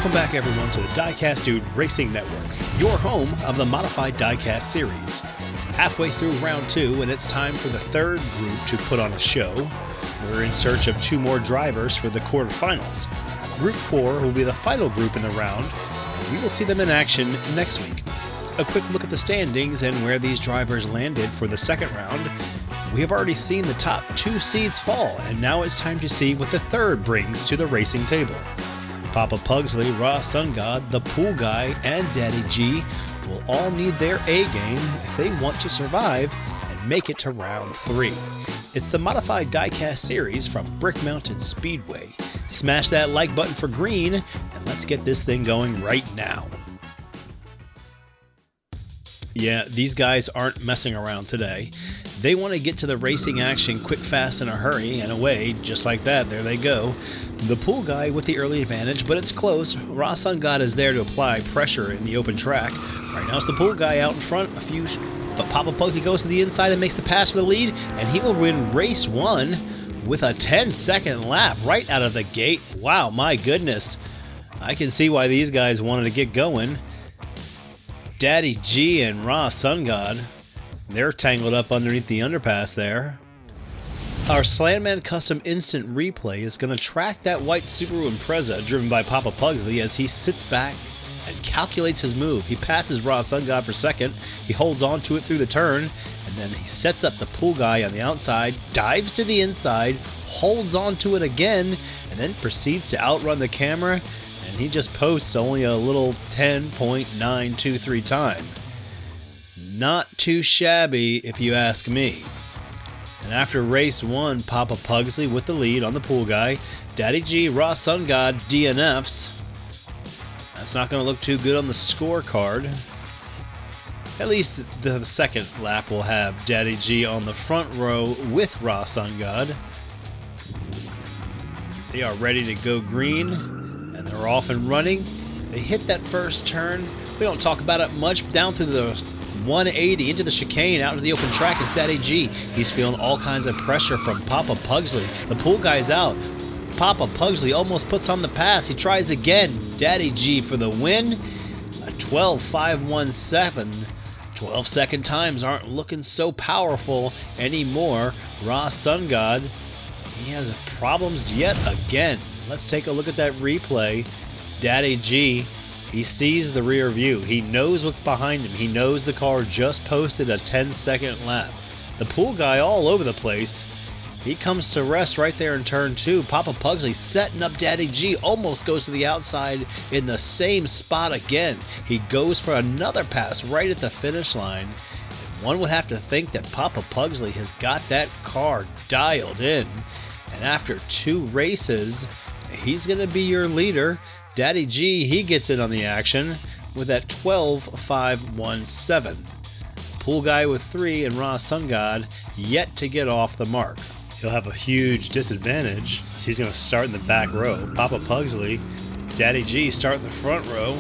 Welcome back everyone to the Diecast Dude Racing Network, your home of the modified Diecast series. Halfway through round 2 and it's time for the third group to put on a show. We're in search of 2 more drivers for the quarterfinals. Group 4 will be the final group in the round, and we will see them in action next week. A quick look at the standings and where these drivers landed for the second round. We have already seen the top 2 seeds fall, and now it's time to see what the third brings to the racing table. Papa Pugsley, Raw Sun God, the Pool Guy, and Daddy G will all need their A game if they want to survive and make it to round 3. It's the modified Diecast series from Brick Mountain Speedway. Smash that like button for green, and let's get this thing going right now. Yeah, these guys aren't messing around today. They want to get to the racing action quick, fast, in a hurry, and away, just like that, there they go. The Pool Guy with the early advantage, but it's close. Raw Sun God is there to apply pressure in the open track. Right now it's the Pool Guy out in front, but Papa Pugsley goes to the inside and makes the pass for the lead, and he will win race 1 with a 10-second lap right out of the gate. Wow, my goodness. I can see why these guys wanted to get going. Daddy G and Raw Sun God, they're tangled up underneath the underpass there. Our Slanman Custom Instant Replay is going to track that white Subaru Impreza driven by Papa Pugsley as he sits back and calculates his move. He passes Raw Sun God for second, he holds on to it through the turn, and then he sets up the Pool Guy on the outside, dives to the inside, holds on to it again, and then proceeds to outrun the camera, and he just posts only a little 10.923 time. Not too shabby if you ask me. And after race 1, Papa Pugsley with the lead on the Pool Guy. Daddy G, Raw Sun God, DNFs. That's not going to look too good on the scorecard. At least the second lap will have Daddy G on the front row with Raw Sun God. They are ready to go green, and they're off and running. They hit that first turn. We don't talk about it much. Down through the 180 into the chicane, out into the open track is Daddy G. He's feeling all kinds of pressure from Papa Pugsley. The Pool Guy's out. Papa Pugsley almost puts on the pass. He tries again. Daddy G for the win. A 12.517. 12-second times aren't looking so powerful anymore. Raw Sun God, he has problems yet again. Let's take a look at that replay. Daddy G, he sees the rear view. He knows what's behind him. He knows the car just posted a 10-second lap. The Pool Guy all over the place. He comes to rest right there in turn 2. Papa Pugsley setting up Daddy G. Almost goes to the outside in the same spot again. He goes for another pass right at the finish line. And one would have to think that Papa Pugsley has got that car dialed in. And after 2 races, he's going to be your leader. Daddy G, he gets in on the action with that 12.517. Pool Guy with 3 and Raw Sun God yet to get off the mark. He'll have a huge disadvantage as he's going to start in the back row. Papa Pugsley, Daddy G start in the front row.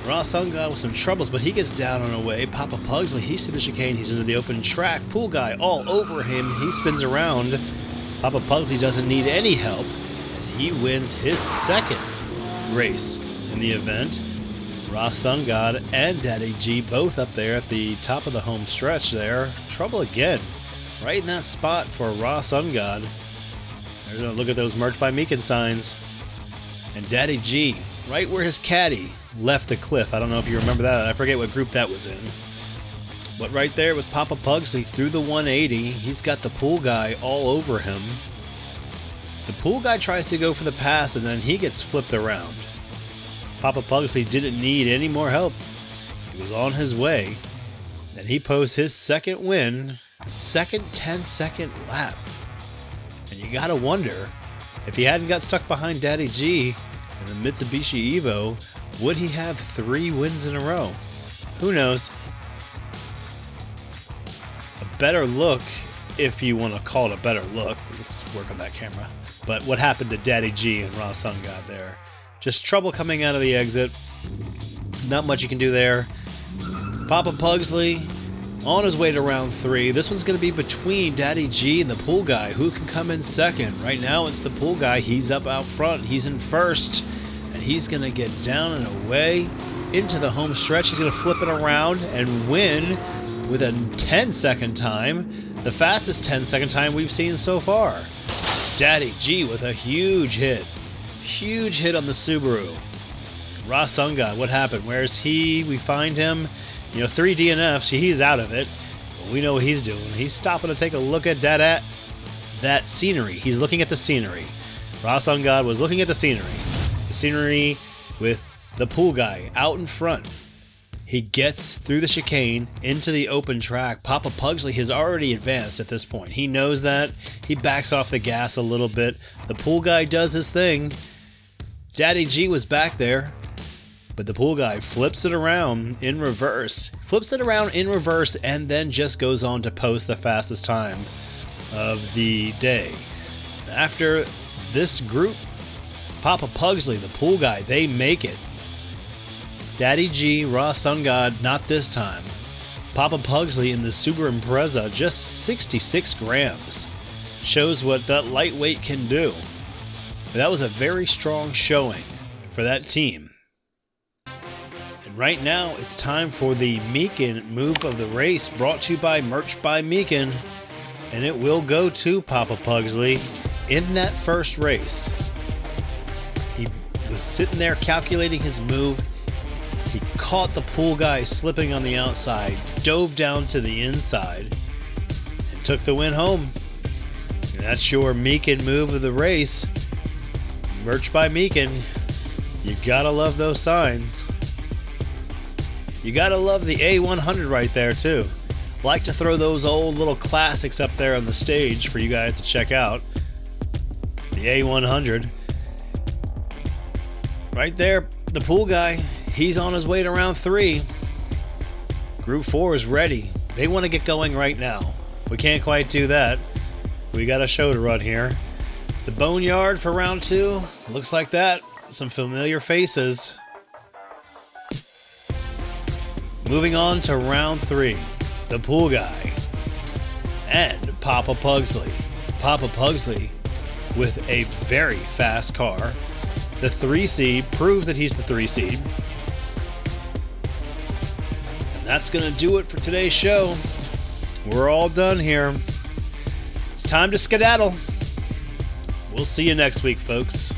Raw Sun God with some troubles, but he gets down and away. Papa Pugsley, he's to the chicane, he's into the open track. Pool Guy all over him, he spins around. Papa Pugsley doesn't need any help as he wins his second race in the event. Raw Sun God and Daddy G both up there at the top of the home stretch there. Trouble again, right in that spot for Raw Sun God. There's a look at those Merch by Meekin signs. And Daddy G, right where his caddy left the cliff. I don't know if you remember that. I forget what group that was in. But right there with Papa Pugsley through the 180, he's got the Pool Guy all over him. The Pool Guy tries to go for the pass and then he gets flipped around. Papa Pugsley didn't need any more help. He was on his way. And he posts his second win, second 10-second lap. And you gotta wonder, if he hadn't got stuck behind Daddy G in the Mitsubishi Evo, would he have 3 wins in a row? Who knows? A better look, if you want to call it a better look. Let's work on that camera. But what happened to Daddy G and Raw Sun God there? Just trouble coming out of the exit. Not much you can do there. Papa Pugsley on his way to round 3. This one's going to be between Daddy G and the Pool Guy. Who can come in second? Right now it's the Pool Guy. He's up out front. He's in first. And he's going to get down and away into the home stretch. He's going to flip it around and win with a 10-second time, the fastest 10-second time we've seen so far. Daddy G with a huge hit on the Subaru. Ross Sungod, what happened? Where's he? We find him. 3 DNFs. He's out of it. We know what he's doing. He's stopping to take a look at that scenery. He's looking at the scenery. Ross Sungod was looking at the scenery. The scenery with the pool guy out in front. He gets through the chicane into the open track. Papa Pugsley has already advanced at this point. He knows that. He backs off the gas a little bit. The pool guy does his thing. Daddy G was back there, but the pool guy flips it around in reverse. And then just goes on to post the fastest time of the day. After this group, Papa Pugsley, the pool guy, they make it. Daddy G, Ross Sungod, not this time. Papa Pugsley in the Subaru Impreza, just 66 grams. Shows what that lightweight can do. But that was a very strong showing for that team. And right now, it's time for the Meekin move of the race, brought to you by Merch by Meekin. And it will go to Papa Pugsley in that first race. He was sitting there calculating his move. He caught the pool guy slipping on the outside, dove down to the inside, and took the win home. And that's your Meekin move of the race. Merch by Meekin. You gotta love those signs. You gotta love the A100 right there too. Like to throw those old little classics up there on the stage for you guys to check out. The A100. Right there, the pool guy, he's on his way to round 3. Group 4 is ready. They want to get going right now. We can't quite do that. We got a show to run here. The Boneyard for round 2. Looks like that. Some familiar faces. Moving on to round 3. The pool guy. And Papa Pugsley. Papa Pugsley with a very fast car. The 3 seed proves that he's the 3 seed. And that's going to do it for today's show. We're all done here. It's time to skedaddle. We'll see you next week, folks.